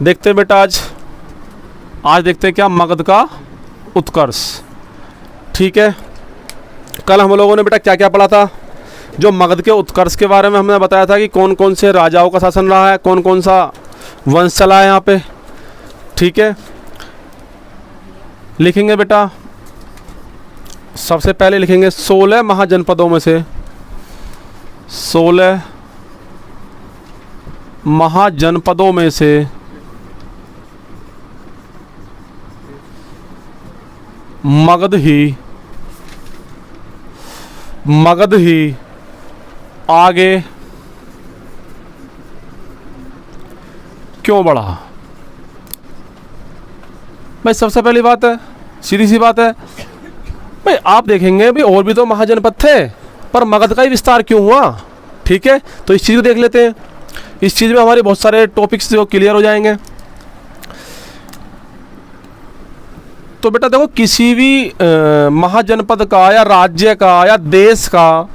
देखते हैं बेटा आज देखते हैं क्या मगध का उत्कर्ष। ठीक है, कल हम लोगों ने बेटा क्या क्या पढ़ा था? जो मगध के उत्कर्ष के बारे में हमने बताया था कि कौन कौन से राजाओं का शासन रहा है, कौन कौन सा वंश चला है यहाँ पे। ठीक है, लिखेंगे बेटा सबसे पहले लिखेंगे 16 महाजनपदों में से 16 महाजनपदों में से मगध ही आगे क्यों बढ़ा? भाई सबसे पहली बात है, सीधी सी बात है भाई, आप देखेंगे भी और भी तो महाजनपद थे, पर मगध का ही विस्तार क्यों हुआ? ठीक है, तो इस चीज़ को देख लेते हैं। इस चीज़ में हमारे बहुत सारे टॉपिक्स जो क्लियर हो जाएंगे। तो बेटा देखो, किसी भी महाजनपद का या राज्य का या देश का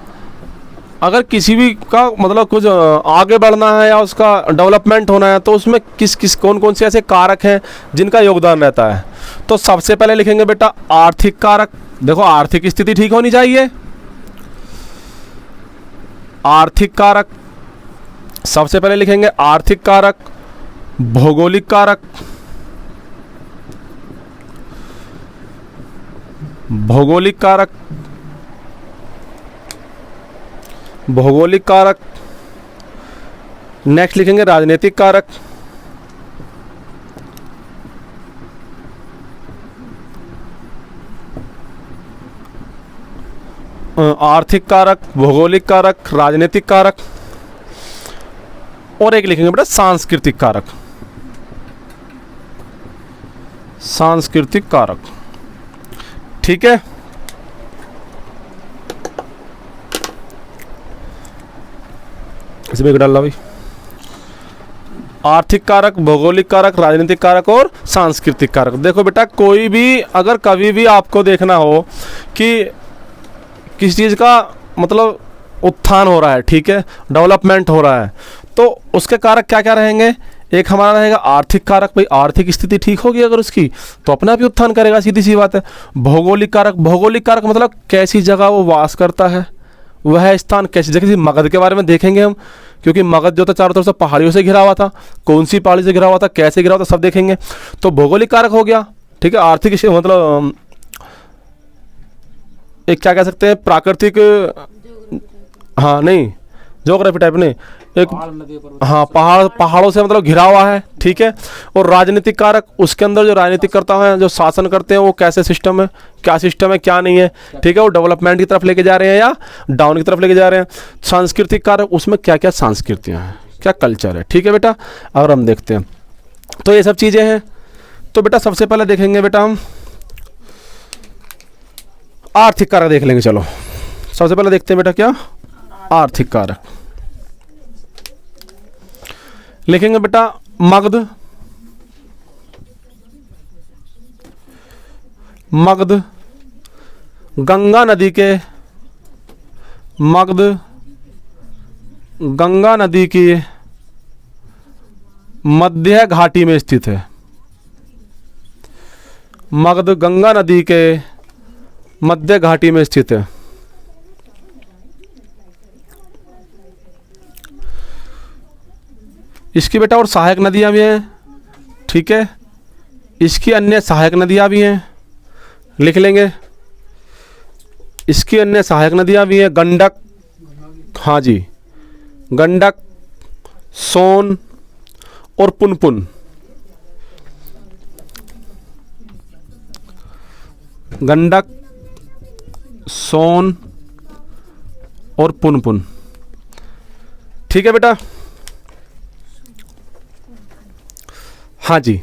अगर किसी भी का मतलब कुछ आगे बढ़ना है या उसका डेवलपमेंट होना है, तो उसमें किस कौन कौन से ऐसे कारक हैं जिनका योगदान रहता है। तो सबसे पहले लिखेंगे बेटा आर्थिक कारक। देखो, आर्थिक स्थिति ठीक होनी चाहिए। आर्थिक कारक सबसे पहले लिखेंगे, आर्थिक कारक, भौगोलिक कारक, भौगोलिक कारक, भौगोलिक कारक। नेक्स्ट लिखेंगे राजनीतिक कारक, आर्थिक कारक, भौगोलिक कारक, राजनीतिक कारक, और एक लिखेंगे बेटा सांस्कृतिक कारक, सांस्कृतिक कारक। ठीक है, इसमें डाल ला भाई, आर्थिक कारक, भौगोलिक कारक, राजनीतिक कारक और सांस्कृतिक कारक। देखो बेटा, कोई भी अगर कभी भी आपको देखना हो कि किसी चीज़ का मतलब उत्थान हो रहा है, ठीक है, डेवलपमेंट हो रहा है, तो उसके कारक क्या क्या रहेंगे? एक हमारा रहेगा आर्थिक कारक। भाई आर्थिक स्थिति ठीक होगी अगर उसकी, तो अपना भी उत्थान करेगा, सीधी सी बात है। भौगोलिक कारक, भौगोलिक कारक मतलब कैसी जगह वो वास करता है, वह स्थान कैसी जगह। मगध के बारे में देखेंगे हम, क्योंकि मगध जो था चारों तरफ से पहाड़ियों से घिरा हुआ था, कौन सी पहाड़ी से घिरा हुआ था, कैसे घिरा हुआ था, सब देखेंगे। तो भौगोलिक कारक हो गया, ठीक है। आर्थिक मतलब एक क्या कह सकते हैं, प्राकृतिक, हाँ नहीं ज्योग्राफी टाइप नहीं, एक हाँ पहाड़ों से मतलब घिरा हुआ है, ठीक है। और राजनीतिक कारक, उसके अंदर जो राजनीतिक करता है, जो शासन करते हैं, वो कैसे सिस्टम है, क्या नहीं है, ठीक है, वो डेवलपमेंट की तरफ लेके जा रहे हैं या डाउन की तरफ लेके जा रहे हैं। सांस्कृतिक कारक, उसमें क्या क्या संस्कृतियाँ हैं, क्या कल्चर है, ठीक है बेटा। अगर हम देखते हैं तो ये सब चीज़ें हैं। तो बेटा सबसे पहले देखेंगे बेटा हम आर्थिक कारक देख लेंगे। चलो सबसे पहले देखते हैं बेटा क्या, आर्थिक कारक लिखेंगे बेटा। मगध, मगध गंगा नदी के, मगध गंगा नदी की मध्य घाटी में स्थित है। मगध गंगा नदी के मध्य घाटी में स्थित है। इसकी बेटा और सहायक नदियाँ भी हैं, ठीक है। इसकी अन्य सहायक नदियाँ भी हैं, लिख लेंगे। इसकी अन्य सहायक नदियाँ भी हैं, गंडक, हाँ जी, गंडक, सोन और पुनपुन। गंडक, सोन और पुनपुन, ठीक है बेटा, हाँ जी।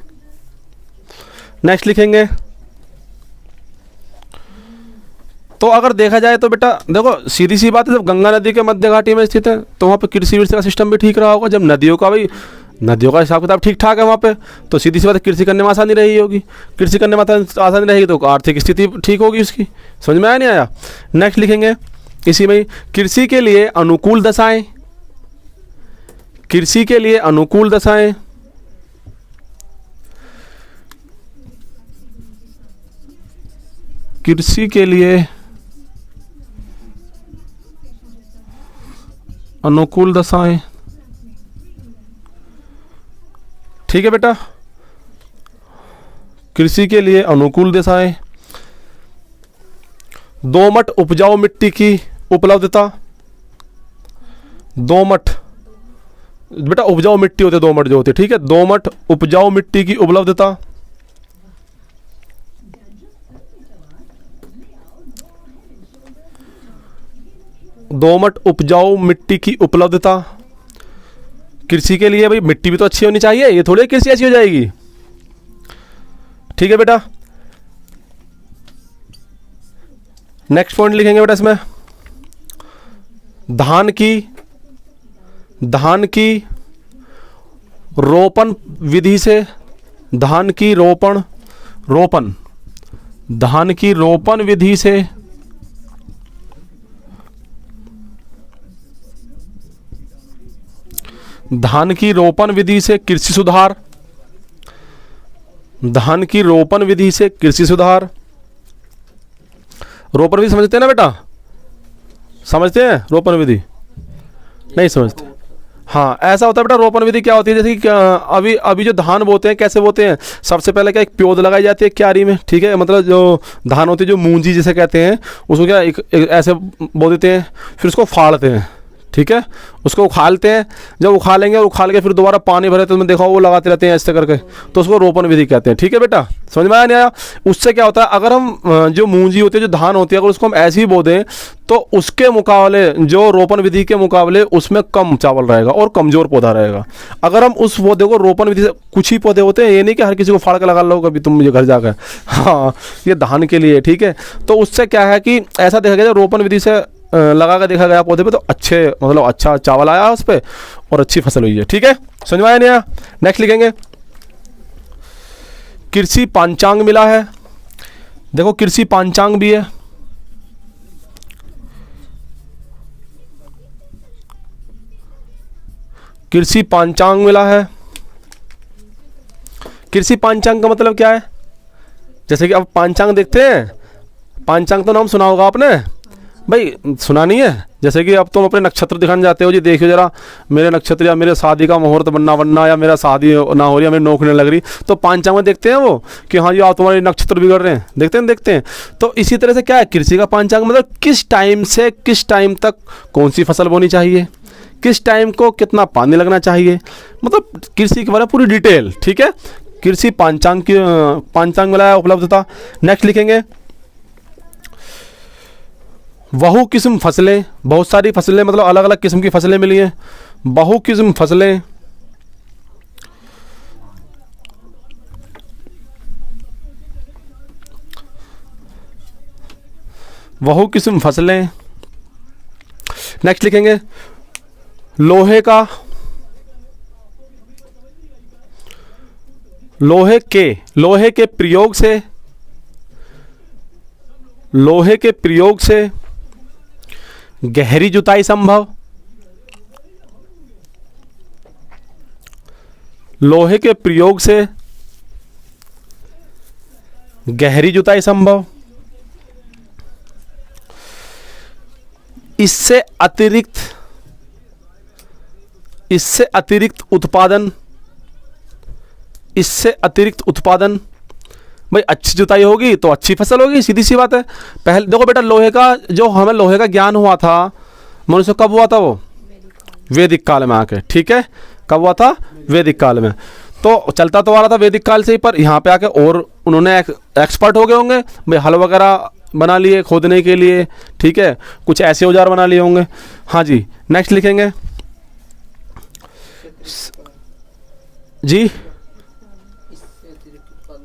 नेक्स्ट लिखेंगे। तो अगर देखा जाए तो बेटा देखो, सीधी सी बात है, जब गंगा नदी के मध्य घाटी में स्थित है तो वहाँ पे कृषि विषय का सिस्टम भी ठीक रहा होगा। जब नदियों का हिसाब किताब ठीक ठाक है वहाँ पे, तो सीधी सी बात है, कृषि करने में आसानी रही होगी। कृषि करने में आसानी रहेगी तो आर्थिक स्थिति ठीक होगी उसकी। समझ में आया नहीं आया? नेक्स्ट लिखेंगे इसी में, कृषि के लिए अनुकूल दशाएं, कृषि के लिए अनुकूल दशाएं, कृषि के लिए अनुकूल दशाएं। ठीक है बेटा, कृषि के लिए अनुकूल दशाएं। दोमट उपजाऊ मिट्टी की उपलब्धता। दोमट बेटा उपजाऊ मिट्टी होते, दोमट जो होते, ठीक है, दोमट उपजाऊ मिट्टी की उपलब्धता। दोमट उपजाऊ मिट्टी की उपलब्धता कृषि के लिए। भाई मिट्टी भी तो अच्छी होनी चाहिए, ये थोड़ी कृषि अच्छी हो जाएगी। ठीक है बेटा, नेक्स्ट पॉइंट लिखेंगे बेटा इसमें, धान की रोपण विधि से, धान की रोपण विधि से धान की रोपण विधि से कृषि सुधार। धान की रोपण विधि से कृषि सुधार। रोपण विधि समझते हैं ना बेटा, समझते हैं रोपण विधि? नहीं समझते? हाँ, ऐसा होता है बेटा। रोपण विधि क्या होती है, जैसे कि अभी जो धान बोते हैं, कैसे बोते हैं? सबसे पहले क्या, एक प्योद लगाई जाती है क्यारी में, ठीक है, मतलब जो धान होती है, जो मूंजी जिसे कहते हैं, उसको क्या एक ऐसे बो देते हैं, फिर उसको फाड़ते हैं, ठीक है, उसको उखालते हैं। जब उखालेंगे और उखाल के फिर दोबारा पानी भरे, तो तुमने देखा वो लगाते रहते हैं ऐसे करके, तो उसको रोपण विधि कहते हैं। ठीक है बेटा, समझ में आया नहीं आया? उससे क्या होता है, अगर हम जो मूंजी होती है, जो धान होती है, अगर उसको हम ऐसे ही बो दें, तो उसके मुकाबले, जो रोपण विधि के मुकाबले, उसमें कम चावल रहेगा और कमज़ोर पौधा रहेगा। अगर हम उस पौधे को रोपण विधि से, कुछ ही पौधे होते हैं, ये नहीं कि हर किसी को फाड़ के लगा लो कभी तुम मुझे घर जाकर, हाँ, ये धान के लिए, ठीक है। तो उससे क्या है कि ऐसा देखा गया, रोपण विधि से लगा कर देखा गया पौधे पे, तो अच्छे, मतलब अच्छा चावल आया उस पर और अच्छी फसल हुई है। ठीक है, समझ में आया नहीं आया? नेक्स्ट लिखेंगे, कृषि पांचांग मिला है। देखो कृषि पांचांग भी है, कृषि पांचांग मिला है। कृषि पांचांग का मतलब क्या है? जैसे कि अब पांचांग देखते हैं, पांचांग तो नाम सुना होगा आपने, भाई सुना नहीं है? जैसे कि अब तुम अपने नक्षत्र दिखाने जाते हो, जी देखियो जरा मेरे नक्षत्र, या मेरे शादी का मुहूर्त बनना, या मेरा शादी ना हो रही, या मेरी नौकरी लग रही, तो पांचांग में देखते हैं वो कि हाँ जी आप तुम्हारे नक्षत्र बिगड़ रहे हैं, देखते हैं। तो इसी तरह से क्या है, कृषि का पांचांग मतलब किस टाइम से किस टाइम तक कौन सी फसल बोनी चाहिए, किस टाइम को कितना पानी लगना चाहिए, मतलब कृषि के बारे में पूरी डिटेल। ठीक है, कृषि पांचांग मिला है, उपलब्धता। नेक्स्ट लिखेंगे, बहु किस्म फसलें। बहुत सारी फसलें, मतलब अलग अलग किस्म की फसलें मिली हैं, बहु किस्म फसलें। बहु किस्म फसलें। नेक्स्ट लिखेंगे, लोहे के प्रयोग से गहरी जुताई संभव। लोहे के प्रयोग से गहरी जुताई संभव। इससे अतिरिक्त उत्पादन। भाई अच्छी जुताई होगी तो अच्छी फसल होगी, सीधी सी बात है। पहले देखो बेटा, लोहे का ज्ञान हुआ था मनुष्य, कब हुआ था? वो वैदिक काल में आके, ठीक है, कब हुआ था? वैदिक काल में। तो चलता तो आ रहा था वैदिक काल से ही, पर यहाँ पे आके और उन्होंने एक्सपर्ट हो गए होंगे भाई, हल वगैरह बना लिए खोदने के लिए, ठीक है, कुछ ऐसे औजार बना लिए होंगे। हाँ जी, नेक्स्ट लिखेंगे जी,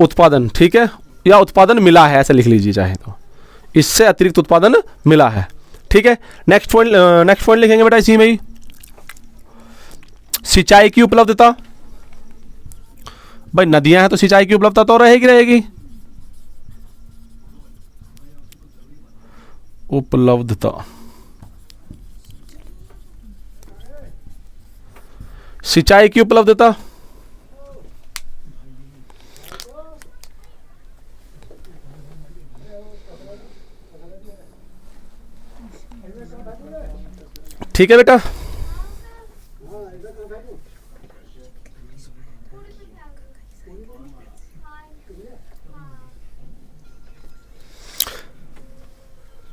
उत्पादन, ठीक है, या उत्पादन मिला है, ऐसा लिख लीजिए चाहे तो, इससे अतिरिक्त उत्पादन मिला है। ठीक है, नेक्स्ट पॉइंट लिखेंगे बेटा इसी में ही, सिंचाई की उपलब्धता। भाई नदियां हैं तो सिंचाई की उपलब्धता तो रहेगी। उपलब्धता, सिंचाई की उपलब्धता। ठीक है बेटा।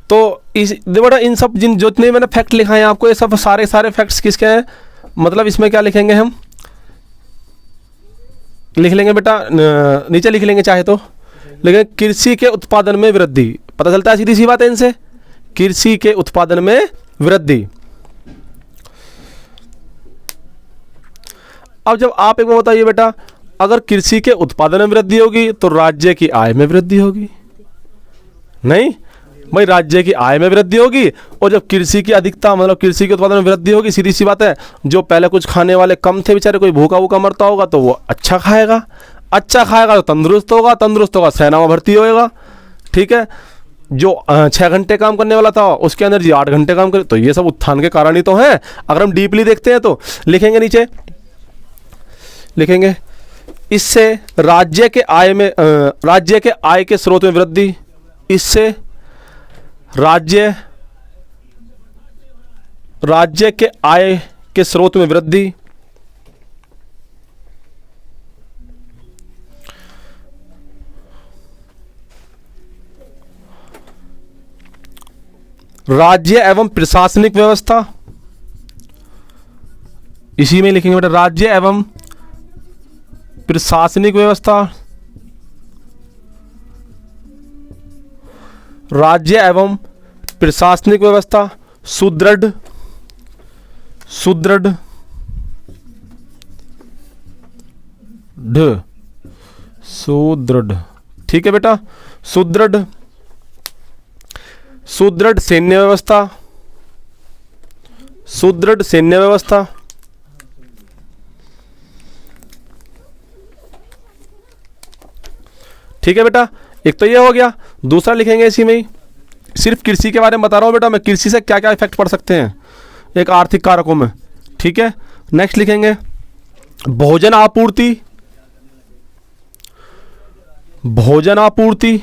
तो इस बेटा इन सब जितने मैंने फैक्ट लिखाए हैं आपको, ये सब सारे फैक्ट्स किसके हैं, मतलब इसमें क्या लिखेंगे हम, लिख लेंगे बेटा, नीचे लिख लेंगे चाहे तो, लेकिन कृषि के उत्पादन में वृद्धि, पता चलता है सीधी सी बात है इनसे, कृषि के उत्पादन में वृद्धि। अब जब आप एक बार बताइए बेटा, अगर कृषि के उत्पादन में वृद्धि होगी तो राज्य की आय में वृद्धि होगी, नहीं भाई, राज्य की आय में वृद्धि होगी। और जब कृषि की अधिकता मतलब कृषि के उत्पादन में वृद्धि होगी, सीधी सी बात है, जो पहले कुछ खाने वाले कम थे बेचारे, कोई भूखा भूखा मरता होगा तो वो अच्छा खाएगा, अच्छा खाएगा तो तंदुरुस्त होगा, तंदुरुस्त होगा सेना में भर्ती होएगा, ठीक है। जो 6 घंटे काम करने वाला था उसकी एनर्जी 8 घंटे काम करे, तो ये सब उत्थान के कारण ही तो हैं। अगर हम डीपली देखते हैं तो लिखेंगे, नीचे लिखेंगे, इससे राज्य के आय में राज्य के आय के स्रोत में वृद्धि, इससे राज्य के आय के स्रोत में वृद्धि, राज्य एवं प्रशासनिक व्यवस्था, इसी में लिखेंगे बेटा, राज्य एवं प्रशासनिक व्यवस्था, राज्य एवं प्रशासनिक व्यवस्था सुदृढ़ सुदृढ़, ठीक है बेटा, सुदृढ़ सैन्य व्यवस्था, सुदृढ़ सैन्य व्यवस्था, ठीक है बेटा। एक तो ये हो गया, दूसरा लिखेंगे इसी में ही, सिर्फ कृषि के बारे में बता रहा हूं बेटा मैं, कृषि से क्या क्या इफेक्ट पड़ सकते हैं एक आर्थिक कारकों में, ठीक है। नेक्स्ट लिखेंगे भोजन आपूर्ति, भोजन आपूर्ति,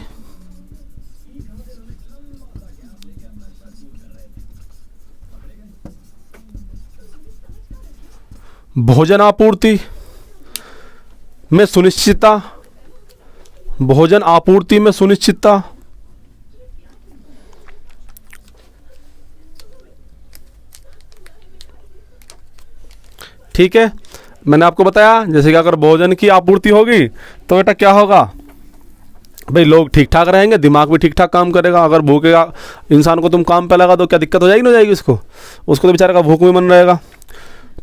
भोजन आपूर्ति में सुनिश्चितता, भोजन आपूर्ति में सुनिश्चितता, ठीक है। मैंने आपको बताया जैसे कि अगर भोजन की आपूर्ति होगी तो बेटा क्या होगा भाई, लोग ठीक ठाक रहेंगे, दिमाग भी ठीक ठाक काम करेगा। अगर भूखेगा इंसान को तुम काम पे लगा तो क्या दिक्कत हो जाएगी, ना हो जाएगी उसको तो बेचारे का भूख भी मन रहेगा।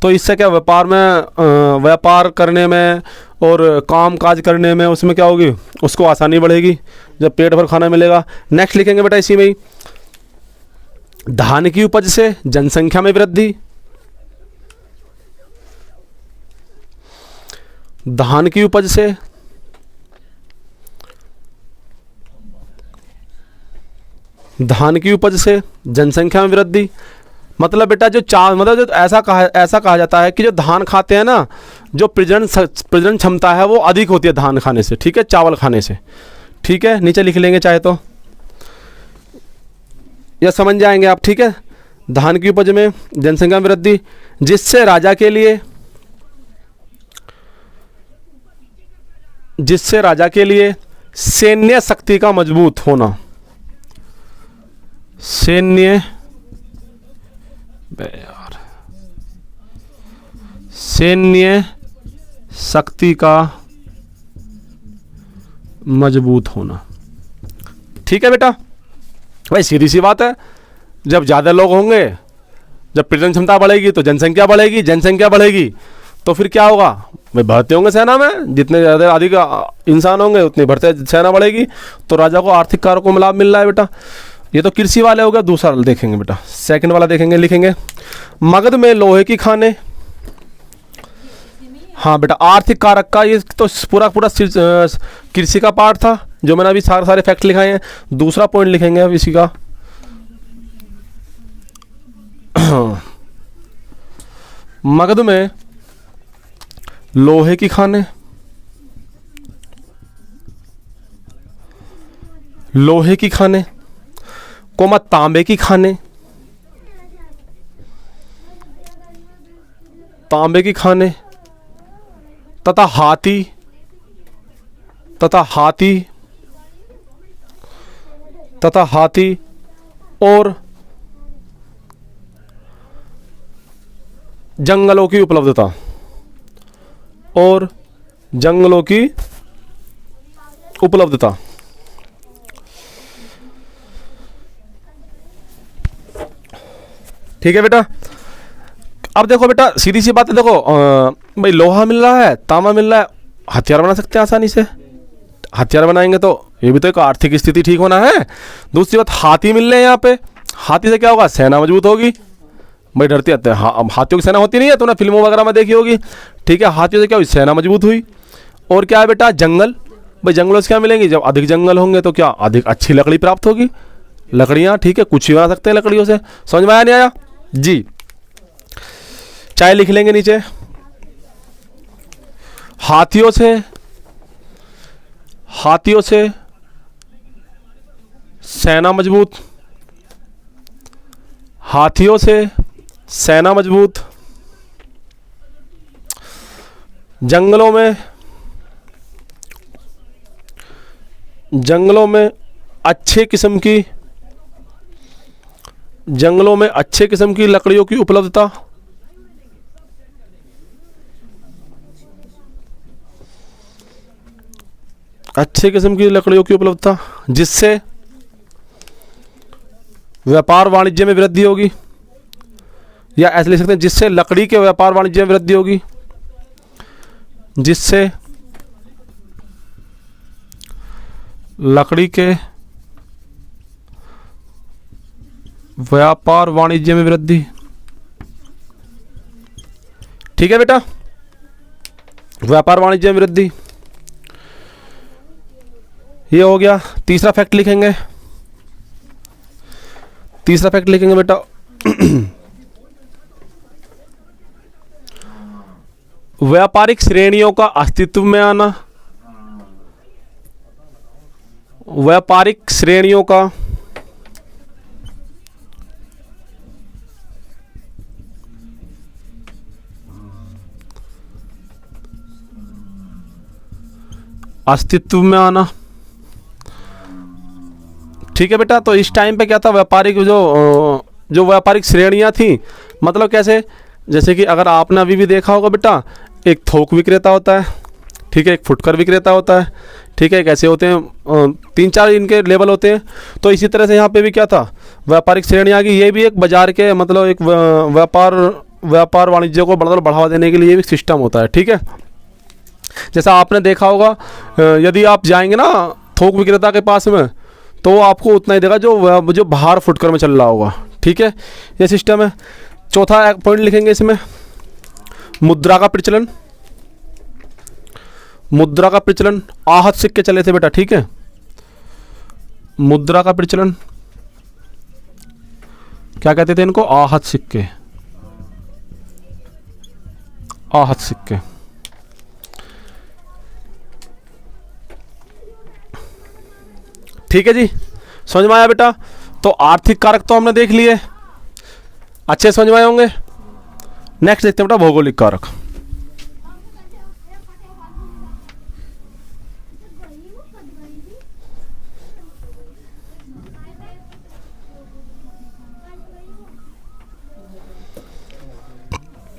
तो इससे क्या व्यापार करने में और काम काज करने में उसमें क्या होगी, उसको आसानी बढ़ेगी जब पेट भर खाना मिलेगा। नेक्स्ट लिखेंगे बेटा इसी में ही, धान की उपज से जनसंख्या में वृद्धि, धान की उपज से जनसंख्या में वृद्धि, मतलब बेटा जो जो ऐसा कहा जाता है कि जो धान खाते हैं ना, जो प्रजनन क्षमता है वो अधिक होती है धान खाने से, ठीक है, चावल खाने से, ठीक है। नीचे लिख लेंगे चाहे तो, यह समझ जाएंगे आप, ठीक है। धान की उपज में जनसंख्या में वृद्धि, जिससे राजा के लिए सैन्य शक्ति का मजबूत होना, सैन्य शक्ति का मजबूत होना, ठीक है बेटा। भाई सीधी सी बात है, जब ज़्यादा लोग होंगे, जब प्रजनन क्षमता बढ़ेगी तो जनसंख्या बढ़ेगी, जनसंख्या बढ़ेगी तो फिर क्या होगा भाई, भर्ती होंगे सेना में, जितने ज़्यादा अधिक इंसान होंगे उतनी भर्ती सेना बढ़ेगी, तो राजा को आर्थिक कारकों में लाभ मिल रहा है बेटा। ये तो कृषि वाले हो गया। दूसरा देखेंगे बेटा, सेकंड वाला देखेंगे, लिखेंगे मगध में लोहे की खाने, हाँ बेटा आर्थिक कारक का, ये तो पूरा कृषि का पार्ट था जो मैंने अभी सारे फैक्ट लिखाए हैं। दूसरा पॉइंट लिखेंगे अब इसी का, मगध में लोहे की खाने, लोहे की खाने, तांबे की खाने, तांबे की खाने तथा हाथी और जंगलों की उपलब्धता ठीक है बेटा। अब देखो बेटा, सीधी सी बात है, देखो भाई लोहा मिल रहा है, तांबा मिल रहा है, हथियार बना सकते हैं आसानी से। हथियार बनाएंगे तो ये भी तो एक आर्थिक स्थिति ठीक होना है। दूसरी बात, हाथी मिल रहे हैं यहाँ पे, हाथी से क्या होगा, सेना मजबूत होगी। भाई डरते आते हैं, हाथियों की सेना होती नहीं है, तूने फिल्मों वगैरह में देखी होगी, ठीक है। हाथियों से क्या हुई, सेना मजबूत हुई। और क्या है बेटा, जंगल। भाई जंगलों से क्या मिलेंगी, जब अधिक जंगल होंगे तो क्या अधिक अच्छी लकड़ी प्राप्त होगी, लकड़ियाँ, ठीक है, कुछ भी बना सकते हैं लकड़ियों से। समझ में आया नहीं आया जी? चाहे लिख लेंगे नीचे, हाथियों से सेना मजबूत, हाथियों से सेना मजबूत, जंगलों में अच्छे किस्म की लकड़ियों की उपलब्धता, जिससे व्यापार वाणिज्य में वृद्धि होगी, या ऐसे लिख सकते हैं जिससे लकड़ी के व्यापार वाणिज्य में वृद्धि होगी, जिससे लकड़ी के व्यापार वाणिज्य में वृद्धि। ठीक है बेटा, व्यापार वाणिज्य में वृद्धि, ये हो गया। तीसरा फैक्ट लिखेंगे, बेटा व्यापारिक श्रेणियों का अस्तित्व में आना, व्यापारिक श्रेणियों का अस्तित्व में आना। ठीक है बेटा, तो इस टाइम पे क्या था, व्यापारिक जो व्यापारिक श्रेणियां थी, मतलब कैसे, जैसे कि अगर आपने अभी भी देखा होगा बेटा, एक थोक विक्रेता होता है, ठीक है, एक फुटकर विक्रेता होता है, ठीक है, कैसे होते हैं, 3-4 इनके लेवल होते हैं। तो इसी तरह से यहाँ पे भी क्या था, व्यापारिक श्रेणी आ गई। ये भी एक बाजार के मतलब एक व्यापार वाणिज्य को बढ़ावा देने के लिए भी सिस्टम होता है। ठीक है, जैसा आपने देखा होगा, यदि आप जाएंगे ना थोक विक्रेता के पास में, तो आपको उतना ही देगा जो बाहर फुटकर में चल रहा होगा। ठीक है, ये सिस्टम है। चौथा एक पॉइंट लिखेंगे इसमें, मुद्रा का प्रचलन। मुद्रा का प्रचलन, आहत सिक्के चले थे बेटा, ठीक है, मुद्रा का प्रचलन, क्या कहते थे इनको, आहत सिक्के, आहत सिक्के। ठीक है जी, समझ में आया बेटा? तो आर्थिक कारक तो हमने देख लिए, अच्छे समझ में आए होंगे। नेक्स्ट देखते हैं बेटा भौगोलिक कारक।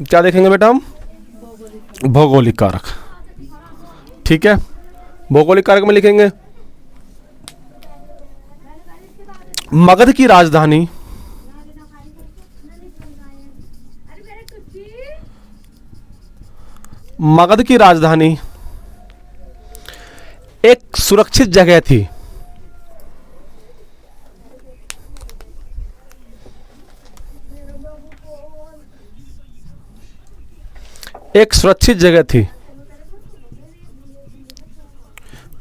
क्या देखेंगे बेटा हम, भौगोलिक कारक। ठीक है, भौगोलिक कारक में लिखेंगे मगध की राजधानी, मगध की राजधानी एक सुरक्षित जगह थी। एक सुरक्षित जगह थी।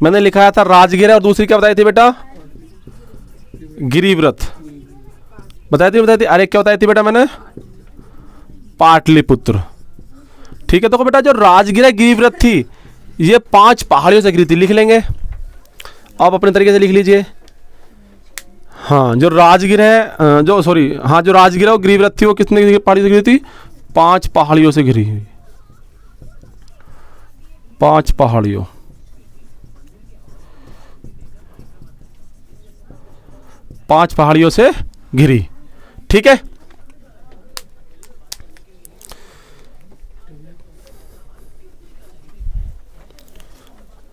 मैंने लिखाया था राजगिरा, और दूसरी क्या बताई थी बेटा, गिरिव्रत बताई थी। अरे क्या बताई थी बेटा मैंने, पाटलिपुत्र। ठीक है, तो बेटा जो राजगिरा गिरिव्रत थी, ये 5 पहाड़ियों से घिरी थी। लिख लेंगे आप अपने तरीके से, लिख लीजिए। हाँ, जो राजगिरा है, जो राजगिरा और गिरिव्रत थी, वो कितने पहाड़ी से घिरी थी, 5 पहाड़ियों से घिरी हुई, 5 पहाड़ियों, 5 पहाड़ियों से घिरी। ठीक है,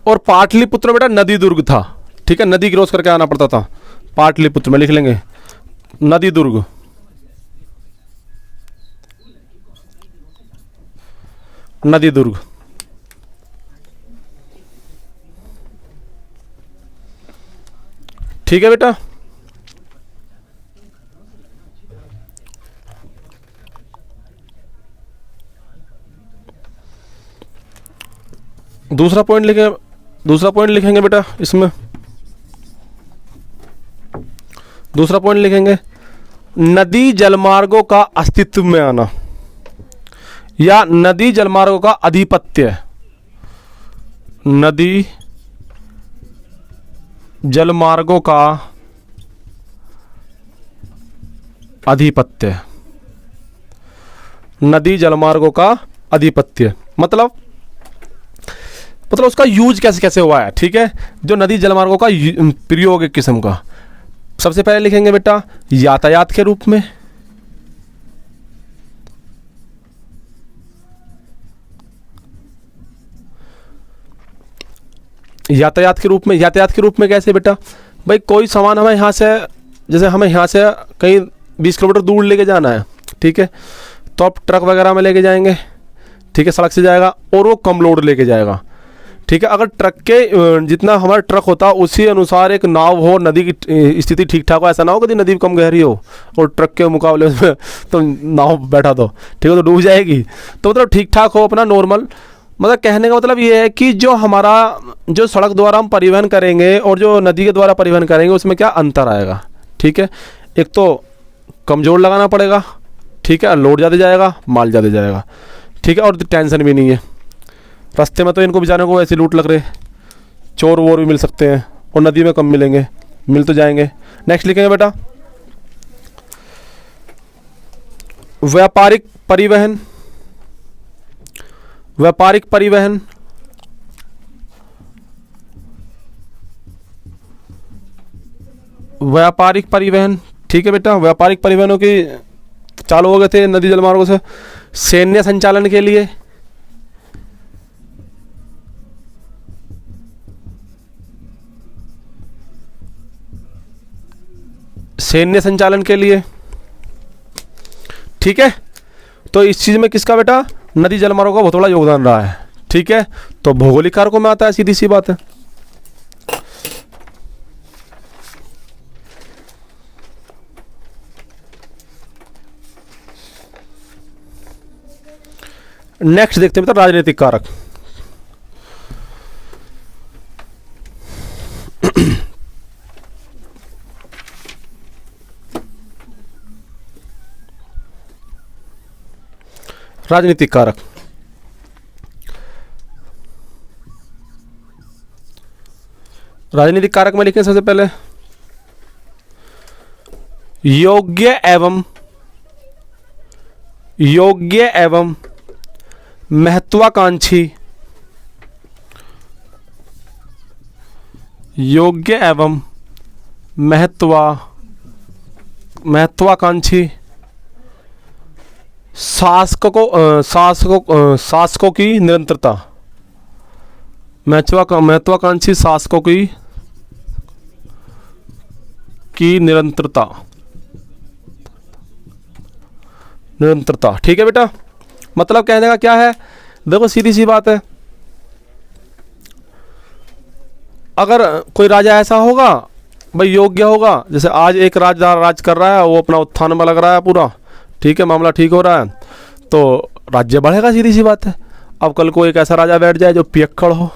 और पाटलिपुत्र बेटा नदी दुर्ग था। ठीक है, नदी क्रॉस करके आना पड़ता था। पाटलिपुत्र में लिख लेंगे नदी दुर्ग। नदी दुर्ग। ठीक है बेटा, दूसरा पॉइंट लिखेंगे बेटा इसमें। दूसरा पॉइंट लिखेंगे नदी जलमार्गों का अस्तित्व में आना या नदी जलमार्गों का आधिपत्य। नदी जलमार्गों का आधिपत्य। नदी जलमार्गों का आधिपत्य मतलब उसका यूज कैसे कैसे हुआ है। ठीक है, जो नदी जलमार्गों का प्रयोग एक किस्म का। सबसे पहले लिखेंगे बेटा यातायात के रूप में। यातायात के रूप में कैसे बेटा? भाई कोई सामान हमें यहाँ से, जैसे हमें यहाँ से कहीं 20 किलोमीटर दूर लेके जाना है। ठीक है, तो आप ट्रक वगैरह में लेके जाएंगे। ठीक है, सड़क से जाएगा और वो कम लोड लेके जाएगा। ठीक है, अगर ट्रक के जितना हमारा ट्रक होता उसी अनुसार एक नाव हो, नदी की स्थिति ठीक ठाक हो। ऐसा ना हो कि नदी कम गहरी हो और ट्रक के मुकाबले में तो नाव बैठा दो, ठीक है, तो डूब जाएगी। तो मतलब ठीक ठाक हो अपना नॉर्मल। मतलब कहने का मतलब ये है कि जो हमारा जो सड़क द्वारा हम परिवहन करेंगे और जो नदी के द्वारा परिवहन करेंगे उसमें क्या अंतर आएगा। ठीक है, एक तो कमजोर लगाना पड़ेगा। ठीक है, लोड ज़्यादा जाएगा, माल ज़्यादा जाएगा। ठीक है, और टेंशन भी नहीं है। रास्ते में तो इनको बेचारों को ऐसे लूट लग रहे, चोर वोर भी मिल सकते हैं और नदी में कम मिलेंगे, मिल तो जाएंगे। नेक्स्ट लिखेंगे बेटा व्यापारिक परिवहन। व्यापारिक परिवहन व्यापारिक परिवहन। ठीक है बेटा, व्यापारिक परिवहनों की चालू हो गए थे नदी जलमार्गों से। सैन्य संचालन के लिए, सैन्य संचालन के लिए। ठीक है, तो इस चीज में किसका बेटा नदी जलमार्गों का बहुत बड़ा योगदान रहा है। ठीक है, तो भौगोलिक कारकों में आता है, सीधी सी बात है। नेक्स्ट देखते हैं बेटा राजनीतिक कारक। राजनीतिक कारक। राजनीतिक कारक में लिखें सबसे पहले योग्य एवं महत्वाकांक्षी। योग्य एवं महत्वाकांक्षी शासकों की निरंतरता। महत्वाकांक्षी शासकों की निरंतरता। ठीक है बेटा, मतलब कहने का क्या है, देखो सीधी सी बात है। अगर कोई राजा ऐसा होगा भाई योग्य होगा, जैसे आज एक राज कर रहा है, वो अपना उत्थान में लग रहा है पूरा। ठीक है, मामला ठीक हो रहा है तो राज्य बढ़ेगा, सीधी सी बात है। अब कल को एक ऐसा राजा बैठ जाए जो पियक्कड़ हो,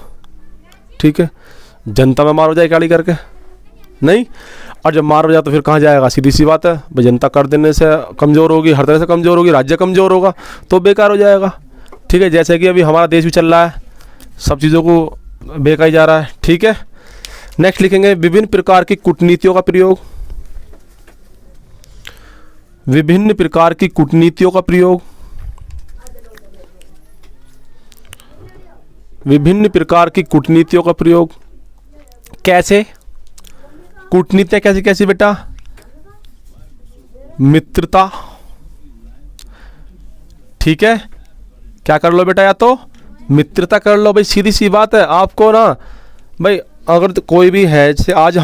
ठीक है, जनता में मार हो जाए गाड़ी करके, नहीं, और जब मार हो जाए तो फिर कहाँ जाएगा, सीधी सी बात है भाई। जनता कर देने से कमज़ोर होगी, हर तरह से कमज़ोर होगी, राज्य कमज़ोर होगा तो बेकार हो जाएगा। ठीक है, जैसे कि अभी हमारा देश भी चल रहा है, सब चीज़ों को बेकार जा रहा है। ठीक है, नेक्स्ट लिखेंगे विभिन्न प्रकार की कूटनीतियों का प्रयोग। विभिन्न प्रकार की कूटनीतियों का प्रयोग। विभिन्न प्रकार की कूटनीतियों का प्रयोग। कैसे कूटनीतियाँ, कैसी कैसी बेटा? मित्रता, ठीक है, क्या कर लो बेटा, या तो मित्रता कर लो। भाई सीधी सी बात है, आपको ना भाई अगर तो कोई भी है, जैसे आज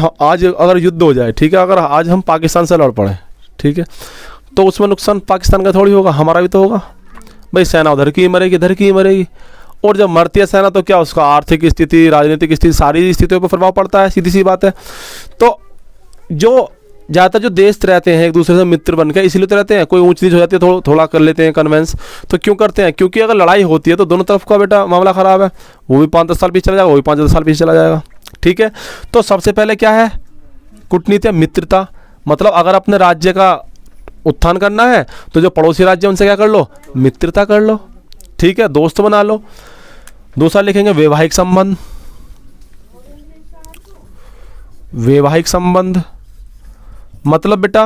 अगर युद्ध हो जाए, ठीक है, अगर आज हम पाकिस्तान से लड़ पड़े, ठीक है, तो उसमें नुकसान पाकिस्तान का थोड़ी होगा, हमारा भी तो होगा। भाई सेना उधर की ही मरेगी, इधर की ही मरेगी। और जब मरती है सेना तो क्या उसका आर्थिक स्थिति, राजनीतिक स्थिति, सारी स्थितियों पर प्रभाव पड़ता है, सीधी सी बात है। तो जो ज़्यादातर जो देश रहते हैं एक दूसरे से मित्र बन के इसलिए तो रहते हैं, कोई ऊंच नीच हो जाती है तो थोड़ा कर लेते हैं कन्वेंस। तो क्यों करते हैं? क्योंकि अगर लड़ाई होती है तो दोनों तरफ का बेटा मामला ख़राब है, वो भी 5-10 साल पीछे चला जाएगा, वो भी 5-10 साल पीछे चला जाएगा, ठीक है। तो सबसे पहले क्या है कूटनीति? मित्रता। मतलब अगर अपने राज्य का उत्थान करना है तो जो पड़ोसी राज्य उनसे क्या कर लो? मित्रता कर लो, ठीक है, दोस्त बना लो। दूसरा लिखेंगे वैवाहिक संबंध। वैवाहिक संबंध मतलब बेटा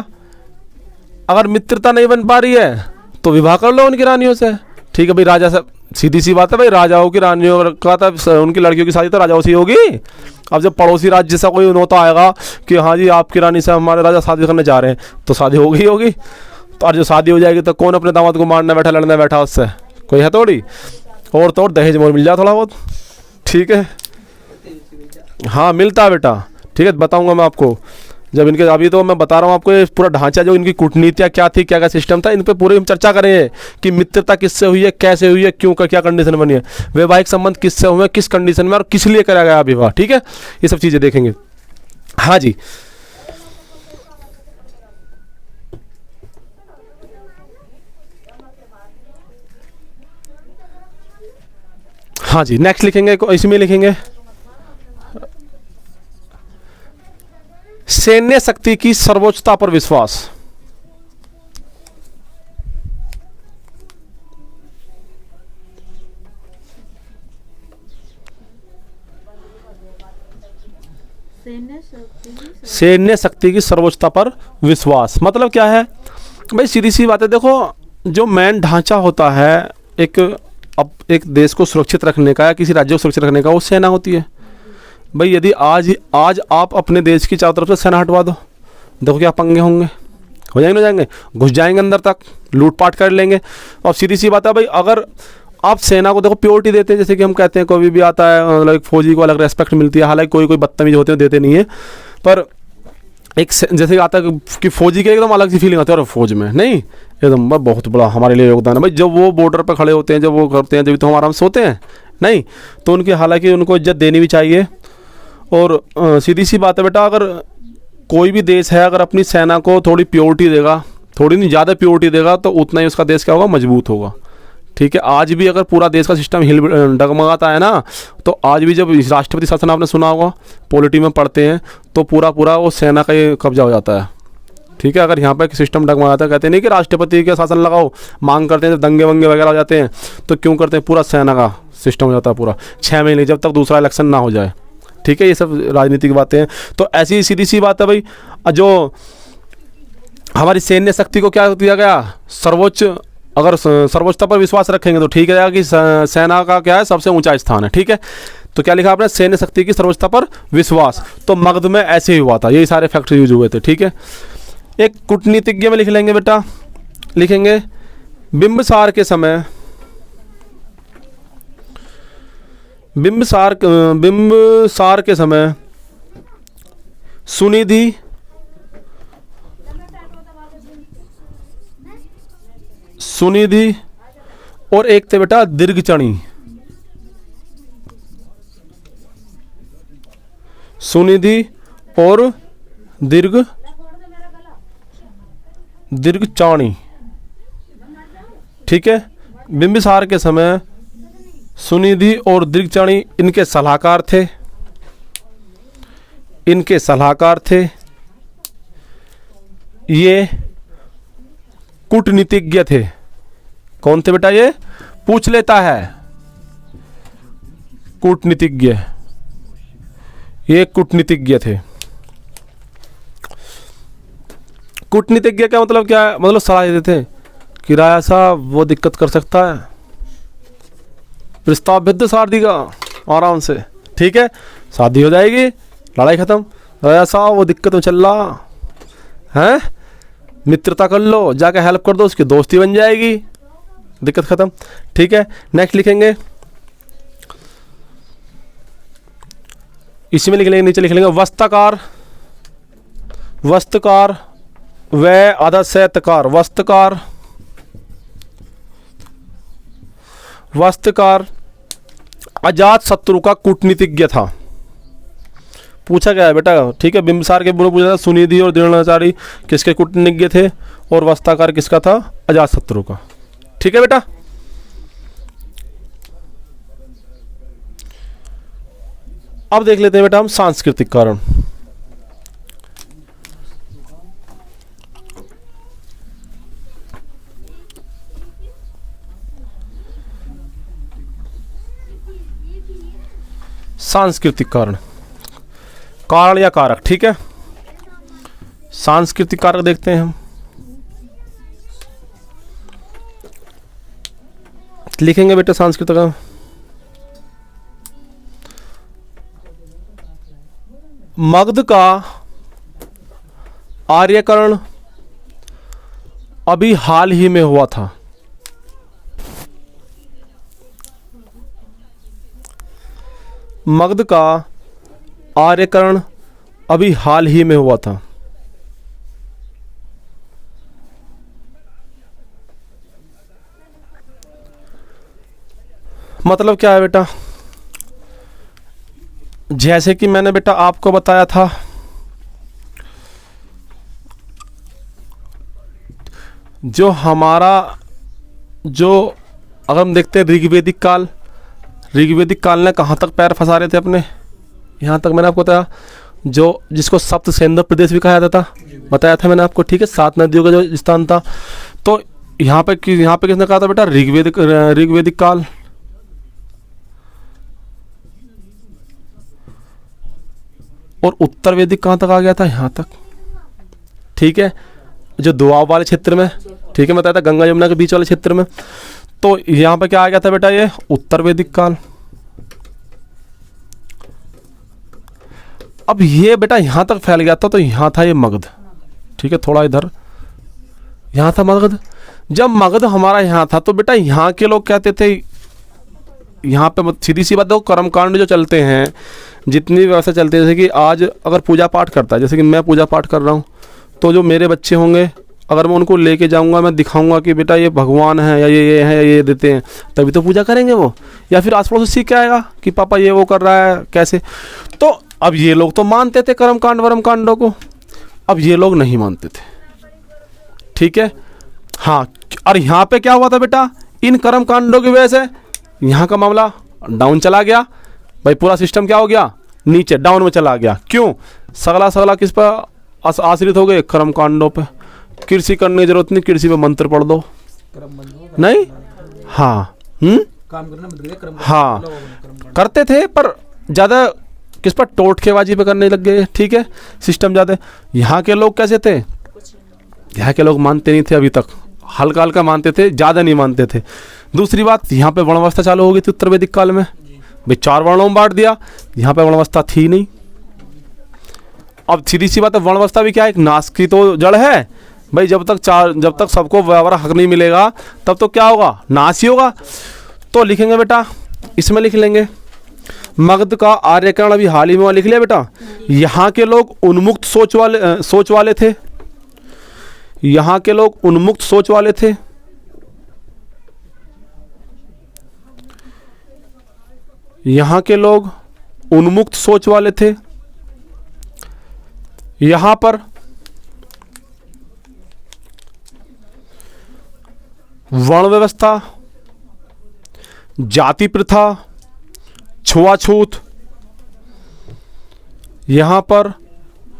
अगर मित्रता नहीं बन पा रही है तो विवाह कर लो उनकी रानियों से, ठीक है। भाई राजा से सीधी सी बात है, भाई राजाओं की रानियों का तो उनकी लड़कियों की शादी तो राजाओं से ही होगी। अब जब पड़ोसी राज्य से कोई नौता आएगा कि हाँ जी आपकी रानी से हमारे राजा शादी करने जा रहे हैं, तो शादी होगी ही होगी। तो और जो शादी हो जाएगी तो कौन अपने दामाद को मारने बैठा, लड़ने बैठा उससे? कोई है थोड़ी। और तो और दहेज मोर मिल जाए थोड़ा बहुत, ठीक है, हाँ मिलता है बेटा, ठीक है, बताऊंगा मैं आपको जब इनके। अभी तो मैं बता रहा हूँ आपको ये पूरा ढांचा, जो इनकी कूटनीतियाँ क्या थी, क्या क्या सिस्टम था, इन पे पूरी हम चर्चा करेंगे कि मित्रता किससे हुई है, कैसे हुई है, क्यों का क्या कंडीशन बनी है, वैवाहिक संबंध किससे हुए, किस कंडीशन में और किस लिए करा गया विवाह, ठीक है, ये सब चीज़ें देखेंगे। हाँ जी, हाँ जी, नेक्स्ट लिखेंगे, इसमें लिखेंगे सैन्य शक्ति की सर्वोच्चता पर विश्वास। सैन्य शक्ति की सर्वोच्चता पर विश्वास मतलब क्या है? भाई सीधी सी बात है, देखो जो मेन ढांचा होता है एक देश को सुरक्षित रखने का या किसी राज्य को सुरक्षित रखने का, वो सेना होती है। भाई यदि आज आप अपने देश की चारों तरफ से सेना हटवा दो, देखो क्या पंगे होंगे, हो जाएंगे, हो जाएंगे, घुस जाएंगे अंदर तक, लूटपाट कर लेंगे। और सीधी सी बात है भाई, अगर आप सेना को देखो प्योरिटी देते हैं, जैसे कि हम कहते हैं कोई भी आता है मतलब फौजी को अलग रेस्पेक्ट मिलती है, हालांकि कोई बदतमीज होते हैं देते नहीं है, पर एक जैसे आता है कि फौजी की एकदम अलग सी फीलिंग आती है, और फौज में नहीं एकदम बहुत बड़ा हमारे लिए योगदान है। भाई जब वो बॉर्डर पर खड़े होते हैं, जब वो करते हैं, जब तो हम आराम से होते हैं नहीं, तो उनकी हालांकि उनको इज्जत देनी भी चाहिए। और सीधी सी बात है बेटा, अगर कोई भी देश है अगर अपनी सेना को थोड़ी प्योरिटी देगा, थोड़ी नहीं ज़्यादा प्योरिटी देगा, तो उतना ही उसका देश क्या होगा? मजबूत होगा, ठीक है। आज भी अगर पूरा देश का सिस्टम डगमगाता है ना, तो आज भी जब राष्ट्रपति शासन आपने सुना होगा, पॉलिटी में पढ़ते हैं, तो पूरा वो सेना का ही कब्जा हो जाता है, ठीक है। अगर यहाँ पर सिस्टम डगमगाता है, कहते नहीं कि राष्ट्रपति के शासन लगाओ, मांग करते हैं, जब दंगे वंगे वगैरह हो जाते हैं तो क्यों करते हैं? पूरा सेना का सिस्टम हो जाता है पूरा 6 महीने, जब तक दूसरा इलेक्शन ना हो जाए, ठीक है। ये सब राजनीतिक बातें हैं। तो ऐसी सीधी सी बात है भाई, जो हमारी सैन्य शक्ति को क्या दिया गया? अगर सर्वोच्चता पर विश्वास रखेंगे तो ठीक है कि सेना का क्या है? सबसे ऊंचा स्थान है, ठीक है। तो क्या लिखा आपने? सैन्य शक्ति की सर्वोच्चता पर विश्वास। तो मगध में ऐसे ही हुआ था, यही सारे फैक्टर यूज हुए थे, ठीक है। एक कूटनीतिज्ञ में लिख लेंगे बेटा, लिखेंगे बिंबिसार के समय, बिंबिसार के समय सुनिधि और एक थे बेटा दीर्घचणी। सुनिधि और दीर्घचाणी, ठीक है। बिंबिसार के समय सुनिधि और दीर्घचाणी इनके सलाहकार थे। ये कूटनीतिज्ञ थे। कौन थे बेटा? ये पूछ लेता है, कूटनीतिज्ञ, ये कूटनीतिज्ञ थे। कूटनीतिज्ञ का मतलब क्या है? मतलब सलाह देते थे कि राजा साहब वो दिक्कत कर सकता है, प्रस्ताव भेज दो सारथी का, आराम से, ठीक है। शादी हो जाएगी, लड़ाई खत्म। ऐसा वो दिक्कत में चल रहा है, मित्रता कर लो, जाके हेल्प कर दो, उसकी दोस्ती बन जाएगी, दिक्कत खत्म, ठीक है। नेक्स्ट लिखेंगे, इसी में लिख लेंगे, नीचे लिख लेंगे वस्त्रकार, वस्त्रकार व अधस्यतकार, वस्त्रकार, वस्त्रकार अजात शत्रु का कूटनीतिज्ञ था। पूछा गया है बेटा, ठीक है। बिंबिसार के बुरे पूछा था, सुनिधि और द्रोणाचार्य किसके कूटनीतिज्ञ थे, और वस्त्रकार किसका था, अजात शत्रु का, ठीक है बेटा। अब देख लेते हैं बेटा हम सांस्कृतिक कारण। सांस्कृतिक कारण, कारण या कारक, ठीक है। सांस्कृतिक कारक देखते हैं हम, लिखेंगे बेटा सांस्कृतिक कारक। मगध का आर्यकरण अभी हाल ही में हुआ था। मगध का आर्यकरण अभी हाल ही में हुआ था। मतलब क्या है बेटा, जैसे कि मैंने बेटा आपको बताया था, जो हमारा जो अगर हम देखते हैं ऋग्वेदिक काल, ऋग्वेदिक काल ने कहाँ तक पैर फंसा रहे थे अपने, यहाँ तक मैंने आपको बताया, जो जिसको सप्त सेंद्र प्रदेश भी कहा जाता था, बताया था मैंने आपको, ठीक है। 7 नदियों का जो स्थान था, तो यहाँ पे किसने कहा था बेटा, ऋग्वेदिक काल। और उत्तर वैदिक कहाँ तक आ गया था, यहाँ तक, ठीक है। जो दोआब वाले क्षेत्र में, ठीक है, बताया था गंगा यमुना के बीच वाले क्षेत्र में, तो यहाँ पे क्या आ गया था बेटा, ये उत्तर वैदिक काल। अब ये बेटा यहाँ तक फैल गया था, तो यहाँ था ये मगध, ठीक है। थोड़ा इधर यहाँ था मगध। जब मगध हमारा यहाँ था, तो बेटा यहाँ के लोग कहते थे, यहाँ पे सीधी सी बात देखो, कर्मकांड जो चलते हैं, जितनी भी व्यवस्था चलती है, जैसे कि आज अगर पूजा पाठ करता है, जैसे कि मैं पूजा पाठ कर रहा हूँ, तो जो मेरे बच्चे होंगे, अगर मैं उनको लेके जाऊंगा, मैं दिखाऊंगा कि बेटा ये भगवान है, या ये है, या ये देते हैं, तभी तो पूजा करेंगे वो। या फिर आस पड़ोस से सीख के आएगा कि पापा ये वो कर रहा है कैसे। तो अब ये लोग तो मानते थे कर्मकांड वर्मकांडों को, अब ये लोग नहीं मानते थे, ठीक है। हाँ, और यहाँ पे क्या हुआ था बेटा, इन कर्मकांडों की वजह से यहाँ का मामला डाउन चला गया भाई, पूरा सिस्टम क्या हो गया, नीचे डाउन में चला गया। क्यों, सगला किस पर आश्रित हो गए, कर्मकांडों पे। कृषि करने की जरूरत नहीं, कृषि पे मंत्र पढ़ दो, नहीं, हाँ, काम करना, हाँ करते थे, पर ज़्यादा किस पर, टोटकेबाजी पे करने लग गए, ठीक है, सिस्टम ज़्यादा। यहाँ के लोग कैसे थे, यहाँ के लोग मानते नहीं थे, अभी तक हल्का हल्का मानते थे, ज़्यादा नहीं मानते थे। दूसरी बात, यहाँ पे वर्णावस्था चालू हो गई थी उत्तर वैदिक काल में भाई, 4 वर्णों में बांट दिया, यहाँ पे वर्णावस्था थी नहीं। अब सीधी सी बात है, वर्णावस्था भी क्या है, एक नाश की तो जड़ है भाई। जब तक सबको बराबर हक नहीं मिलेगा, तब तो क्या होगा, नाश ही होगा। तो लिखेंगे बेटा, इसमें लिख लेंगे मगध का आर्यकरण अभी हाल ही में लिख लिया बेटा। यहाँ के लोग उन्मुक्त सोच वाले थे, यहाँ के लोग उन्मुक्त सोच वाले थे। यहाँ के लोग उन्मुक्त सोच वाले थे। यहाँ पर वर्ण व्यवस्था, जाति प्रथा, छुआछूत, यहाँ पर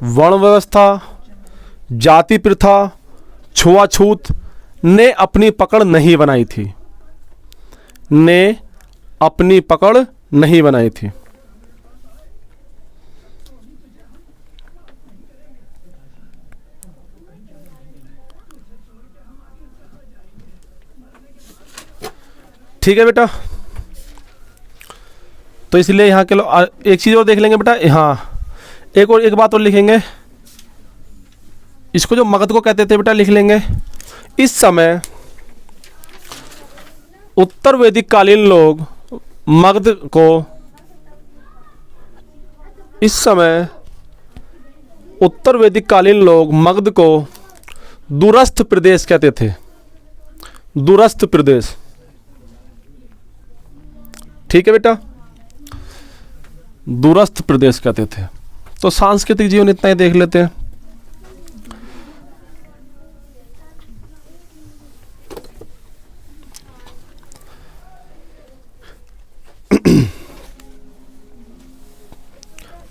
वर्ण व्यवस्था, जाति प्रथा, छुआछूत ने अपनी पकड़ नहीं बनाई थी, ने अपनी पकड़ नहीं बनाई थी। ठीक है बेटा, तो इसलिए यहाँ के लोग एक चीज़ और देख लेंगे बेटा, हाँ एक बात और लिखेंगे, इसको जो मगध को कहते थे बेटा लिख लेंगे। इस समय उत्तर वैदिक कालीन लोग मगध को, इस समय उत्तर वैदिक कालीन लोग मगध को दूरस्थ प्रदेश कहते थे, दूरस्थ प्रदेश। ठीक है बेटा, दूरस्थ प्रदेश कहते थे। तो सांस्कृतिक जीवन इतना ही देख लेते हैं।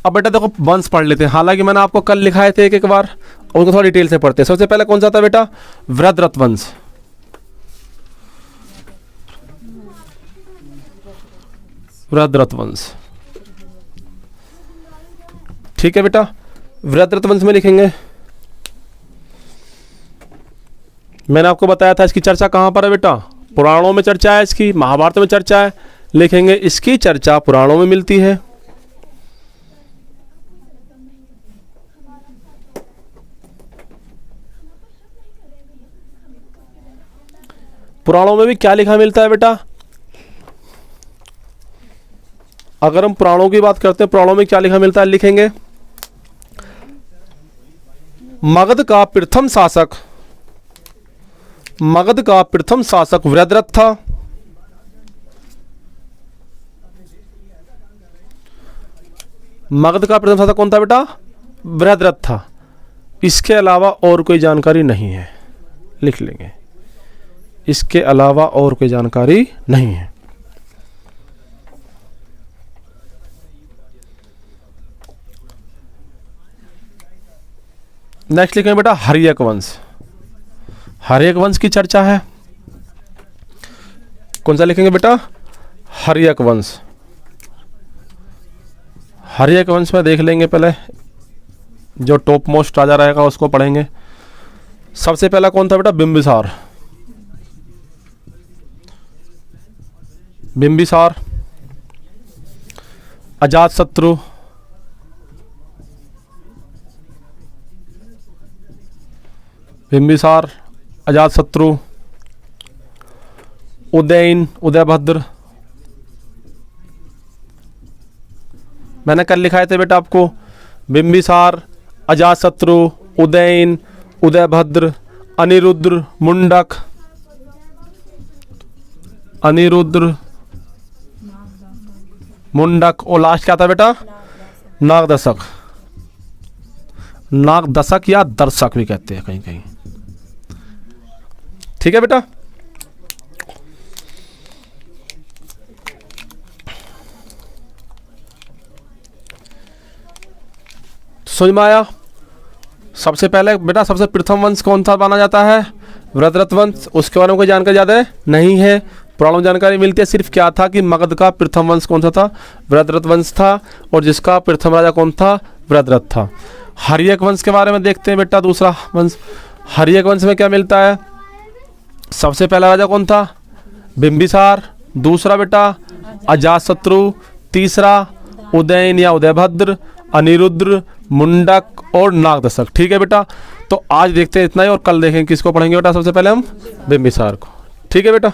अब बेटा देखो वंश पढ़ लेते हैं, हालांकि मैंने आपको कल लिखाए थे एक बार, उनको थोड़ा डिटेल से पढ़ते हैं। सबसे पहले कौन सा था बेटा, वृद्धरथ वंश। वृद्धरथ वंश, ठीक है बेटा, वृद्धरथ वंश में लिखेंगे। मैंने आपको बताया था इसकी चर्चा कहां पर है बेटा, पुराणों में चर्चा है इसकी, महाभारत में चर्चा है, लिखेंगे इसकी चर्चा पुराणों में मिलती है। पुराणों में भी क्या लिखा मिलता है बेटा, अगर हम पुराणों की बात करते हैं, पुराणों में क्या लिखा मिलता है, लिखेंगे मगध का प्रथम शासक, मगध का प्रथम शासक वृद्धरथ था। मगध का प्रथम शासक कौन था बेटा, वृद्धरथ था। इसके अलावा और कोई जानकारी नहीं है, लिख लेंगे, इसके अलावा और कोई जानकारी नहीं है। नेक्स्ट लिखेंगे बेटा हर्यक वंश। हर्यक वंश की चर्चा है, कौन सा लिखेंगे बेटा, हर्यक वंश। हर्यक वंश में देख लेंगे, पहले जो टॉप मोस्ट राजा रहेगा उसको पढ़ेंगे। सबसे पहला कौन था बेटा, बिंबिसार। बिंबिसार, अजातशत्रु, बिंबिसार, अजातशत्रु, उदयन, उदयभद्र। मैंने कल लिखाए थे बेटा आपको, बिंबिसार, अजातशत्रु, उदयन, उदयभद्र, अनिरुद्र, मुंडक, अनिरुद्र, मुंडक, और लास्ट क्या था बेटा, नागदशक। नागदशक या दर्शक भी कहते हैं कहीं कहीं। ठीक है बेटा, समझ में आया। सबसे पहले बेटा सबसे प्रथम वंश कौन सा माना जाता है, वृद्धरथ वंश। उसके बारे में कोई जानकारी ज़्यादा नहीं है, पुराणों में जानकारी मिलती है सिर्फ क्या था कि मगध का प्रथम वंश कौन सा था, वृद्धरथ वंश था, और जिसका प्रथम राजा कौन था, वृद्धरथ था। हर्यक वंश के बारे में देखते हैं बेटा, दूसरा वंश। हर्यक वंश में क्या मिलता है, सबसे पहला राजा कौन था, बिंबिसार, दूसरा बेटा अजातशत्रु, तीसरा उदयन या उदयभद्र, अनिरुद्र, मुंडक और नागदशक। ठीक है बेटा, तो आज देखते हैं इतना ही, और कल देखेंगे किसको पढ़ेंगे बेटा, सबसे पहले हम बिंबिसार को। ठीक है बेटा।